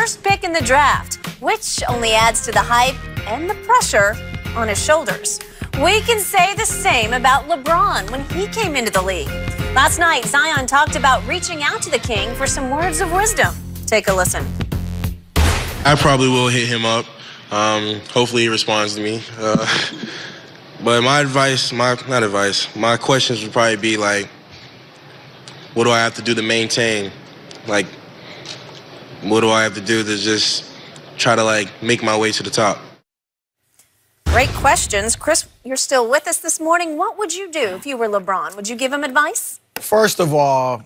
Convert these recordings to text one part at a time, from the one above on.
first pick in the draft, which only adds to the hype and the pressure on his shoulders. We can say the same about LeBron when he came into the league. Last night, Zion talked about reaching out to the King for some words of wisdom. Take a listen. I probably will hit him up. Hopefully he responds to me. But my questions would probably be like, what do I have to do to maintain? Like, what do I have to do to just try to make my way to the top? Great questions. Chris, you're still with us this morning. What would you do if you were LeBron? Would you give him advice? First of all,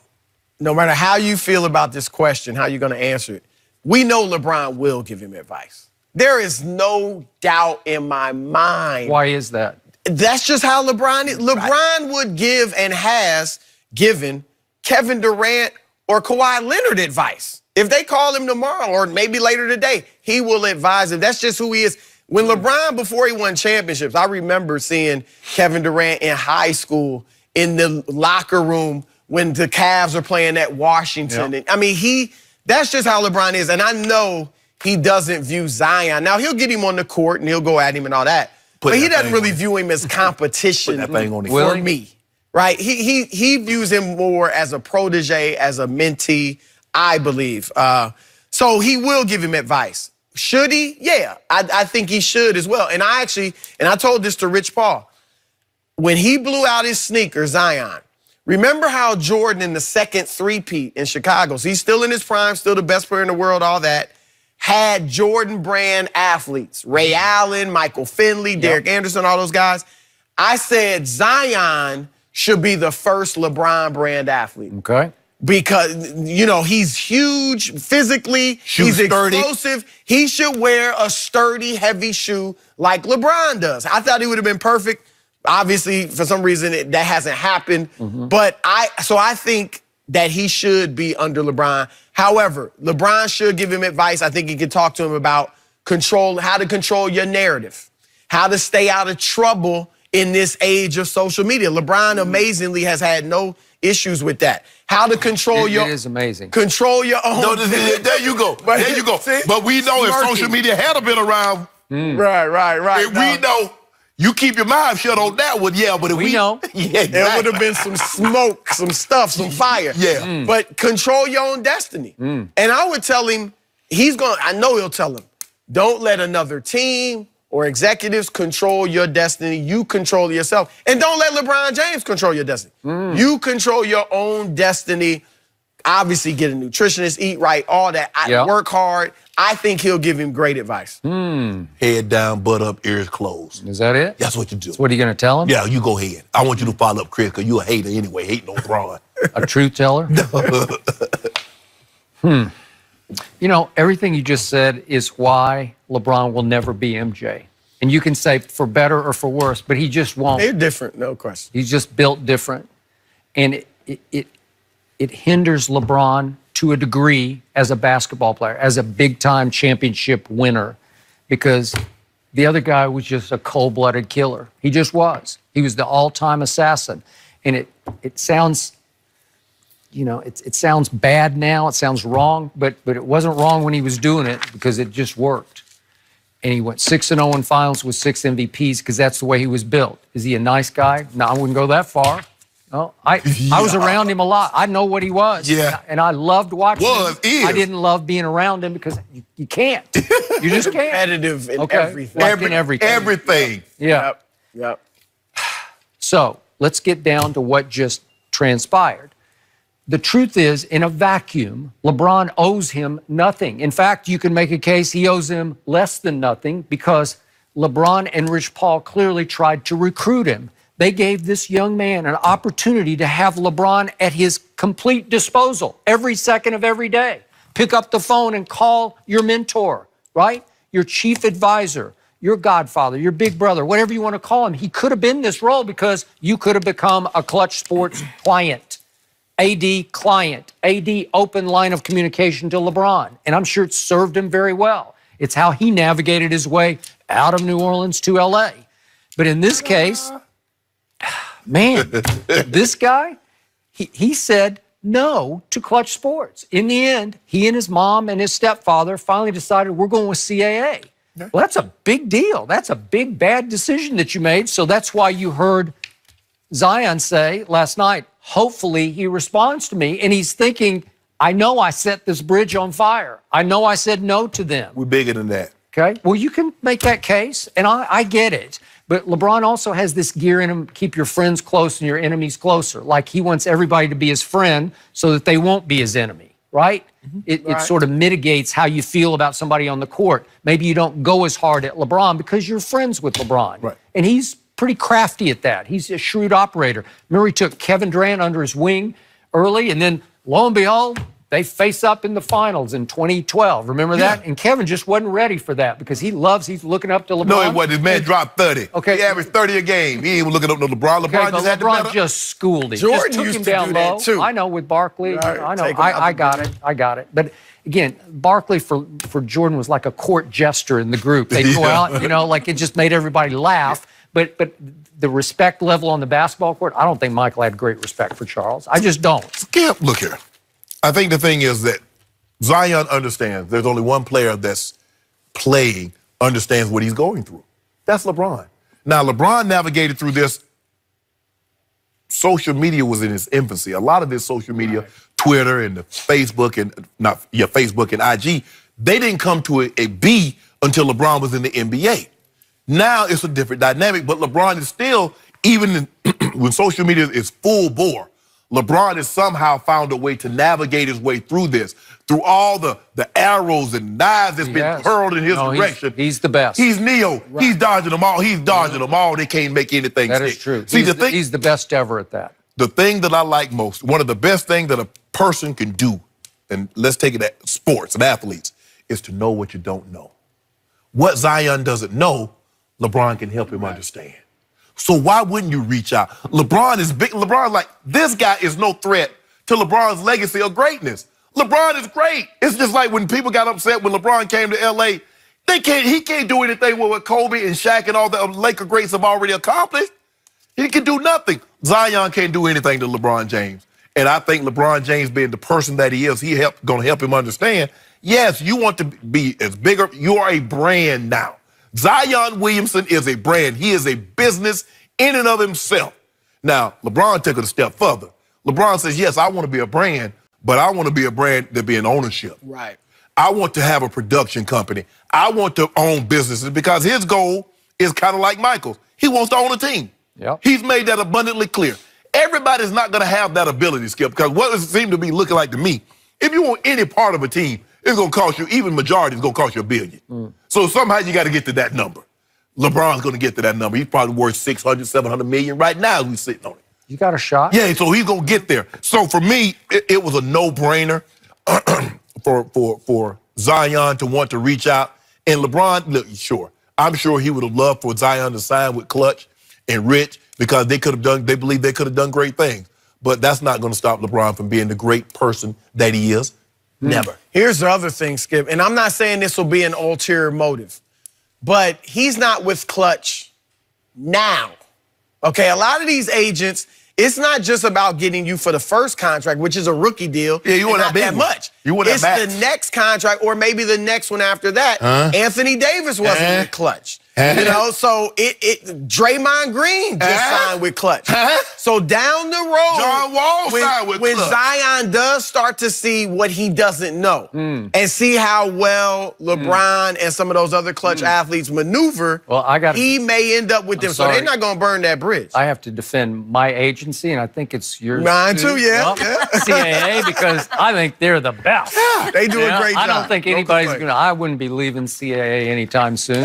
no matter how you feel about this question, how you're going to answer it, we know LeBron will give him advice. There is no doubt in my mind. Why is that? That's just how LeBron is. LeBron would give and has given Kevin Durant or Kawhi Leonard advice. If they call him tomorrow or maybe later today, he will advise them. That's just who he is. When LeBron, before he won championships, I remember seeing Kevin Durant in high school in the locker room when the Cavs are playing at Washington. Yep. I mean, that's just how LeBron is. And I know he doesn't view Zion. Now, he'll get him on the court and he'll go at him and all that. But he doesn't really view him as competition for me. Right? He views him more as a protege, as a mentee, I believe. So he will give him advice. Should he? Yeah, I think he should as well. And I told this to Rich Paul. When he blew out his sneaker, Zion, remember how Jordan in the second three-peat in Chicago, so he's still in his prime, still the best player in the world, all that, had Jordan brand athletes, Ray Allen, Michael Finley, Derek Anderson, all those guys. I said Zion should be the first LeBron brand athlete. Okay. Because, he's huge physically, he's explosive. He should wear a sturdy, heavy shoe like LeBron does. I thought he would have been perfect. Obviously, for some reason, that hasn't happened. But I think that he should be under LeBron. However, LeBron should give him advice. I think he could talk to him about how to control your narrative, how to stay out of trouble in this age of social media. LeBron amazingly has had no issues with that. How to control your... It is amazing. Control your own... No, there you go. There you go. See? But we know if social media had been around... Right. We know you keep your mouth shut on that one, but if we know. Yeah, exactly. There would have been some smoke, some stuff, some fire. Yeah. But control your own destiny. And I would tell him, I know he'll tell him, don't let another team or executives control your destiny. You control yourself. And don't let LeBron James control your destiny. You control your own destiny. Obviously, get a nutritionist, eat right, all that. Work hard. I think he'll give him great advice. Head down, butt up, ears closed. Is that it? That's what you do. So what are you going to tell him? Yeah, you go ahead. I want you to follow up, Chris, because you're a hater anyway, hating on LeBron. A truth teller? Everything you just said is why LeBron will never be MJ. And you can say for better or for worse, but he just won't. They're different, no question. He's just built different. And it hinders LeBron to a degree as a basketball player, as a big-time championship winner, because the other guy was just a cold-blooded killer. He just was. He was the all-time assassin. And it sounds... it sounds bad now, it sounds wrong, but it wasn't wrong when he was doing it because it just worked. And he went 6-0 in finals with 6 MVPs because that's the way he was built. Is he a nice guy? No, I wouldn't go that far. No, I was around him a lot. I know what he was. Yeah. And I loved watching him. Is. I didn't love being around him because you can't. You just can't. Competitive in everything. In everything. Everything. Yeah. Yep. So let's get down to what just transpired. The truth is, in a vacuum, LeBron owes him nothing. In fact, you can make a case he owes him less than nothing because LeBron and Rich Paul clearly tried to recruit him. They gave this young man an opportunity to have LeBron at his complete disposal every second of every day. Pick up the phone and call your mentor, right? Your chief advisor, your godfather, your big brother, whatever you want to call him. He could have been this role because you could have become a Clutch Sports client. AD client, AD open line of communication to LeBron. And I'm sure it served him very well. It's how he navigated his way out of New Orleans to LA. But in this case, man, this guy, he said no to Clutch Sports. In the end, he and his mom and his stepfather finally decided we're going with CAA. Well, that's a big deal. That's a big, bad decision that you made. So that's why you heard Zion say last night, hopefully he responds to me. And he's thinking, I know I set this bridge on fire. I know I said no to them. We're bigger than that. Okay? Well, you can make that case, and I get it. But LeBron also has this gear in him, keep your friends close and your enemies closer. Like he wants everybody to be his friend so that they won't be his enemy, right? It sort of mitigates how you feel about somebody on the court. Maybe you don't go as hard at LeBron because you're friends with LeBron. Right. And he's pretty crafty at that. He's a shrewd operator. Remember, he took Kevin Durant under his wing early, and then lo and behold, they face up in the finals in 2012. Remember that? And Kevin just wasn't ready for that because he's looking up to LeBron. No, he wasn't. His man dropped 30. Okay. He averaged 30 a game. He ain't even looking up to LeBron. LeBron just had the better. just schooled him. Jordan just took used him to down do low. that too. I know with Barkley. Right, I know. take him out I the got game. it. I got it. But again, Barkley for Jordan was like a court jester in the group. They'd go out, like it just made everybody laugh. But the respect level on the basketball court, I don't think Michael had great respect for Charles. I just don't. Skip, look here. I think the thing is that Zion understands there's only one player that's playing, understands what he's going through. That's LeBron. Now, LeBron navigated through this. Social media was in its infancy. A lot of this social media, Twitter and the Facebook Facebook and IG, they didn't come to a B until LeBron was in the NBA. Now it's a different dynamic, but LeBron is still, even when social media is full bore, LeBron has somehow found a way to navigate his way through this, through all the arrows and knives that's been hurled in his direction. He's the best. He's Neo. Right. He's dodging them all. He's dodging them all. They can't make anything That stick. is true. See, he's the best ever at that. The thing that I like most, one of the best things that a person can do, and let's take it at sports and athletes, is to know what you don't know. What Zion doesn't know, LeBron can help him understand. So why wouldn't you reach out? LeBron is big. LeBron, like, this guy is no threat to LeBron's legacy of greatness. LeBron is great. It's just like when people got upset when LeBron came to LA, he can't do anything with what Kobe and Shaq and all the Laker greats have already accomplished. He can do nothing. Zion can't do anything to LeBron James. And I think LeBron James, being the person that he is, going to help him understand, yes, you want to be as bigger. You are a brand now. Zion Williamson is a brand. He is a business in and of himself. Now, LeBron took it a step further. LeBron says, yes, I want to be a brand, but I want to be a brand that be in ownership. Right. I want to have a production company. I want to own businesses because his goal is kind of like Michael's. He wants to own a team. Yep. He's made that abundantly clear. Everybody's not going to have that ability, Skip, because what it seems to be looking like to me, if you want any part of a team, it's going to cost you, even majority, it's going to cost you $1 billion. So somehow you got to get to that number. LeBron's going to get to that number. He's probably worth $600, $700 million right now as we're sitting on it. You got a shot? Yeah, so he's going to get there. So for me, it was a no-brainer for Zion to want to reach out. And LeBron, look, sure, I'm sure he would have loved for Zion to sign with Clutch and Rich because they believe they could have done great things. But that's not going to stop LeBron from being the great person that he is. Never. Here's the other thing, Skip, and I'm not saying this will be an ulterior motive, but he's not with Clutch now. Okay, a lot of these agents, it's not just about getting you for the first contract, which is a rookie deal. Yeah, you want not that much. You want that max. It's the next contract or maybe the next one after that. Anthony Davis wasn't with Clutch. So Draymond Green just signed with Clutch. So down the road, John Wall signed with when Clutch. Zion does start to see what he doesn't know and see how well LeBron and some of those other Clutch athletes maneuver, he may end up with them. So they're not going to burn that bridge. I have to defend my agency, and I think it's yours. Mine too, yeah. CAA, because I think they're the best. Yeah, they do a great job. I don't think anybody's going to, I wouldn't be leaving CAA anytime soon.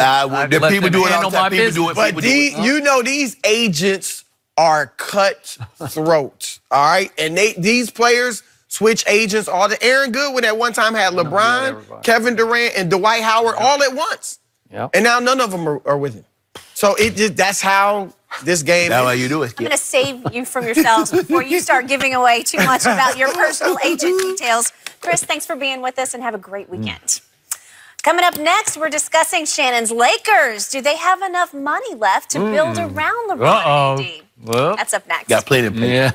People do it all the time. People do it. But you know, these agents are cutthroat, all right? And these players switch agents all the Aaron Goodwin at one time had LeBron, Kevin Durant, and Dwight Howard all at once. And now none of them are with him. So that's how this game That's how you do it. I'm going to save you from yourselves before you start giving away too much about your personal agent details. Chris, thanks for being with us and have a great weekend. Coming up next, we're discussing Shannon's Lakers. Do they have enough money left to build around LeBron? Well, That's up next. Got plenty of money. Yeah.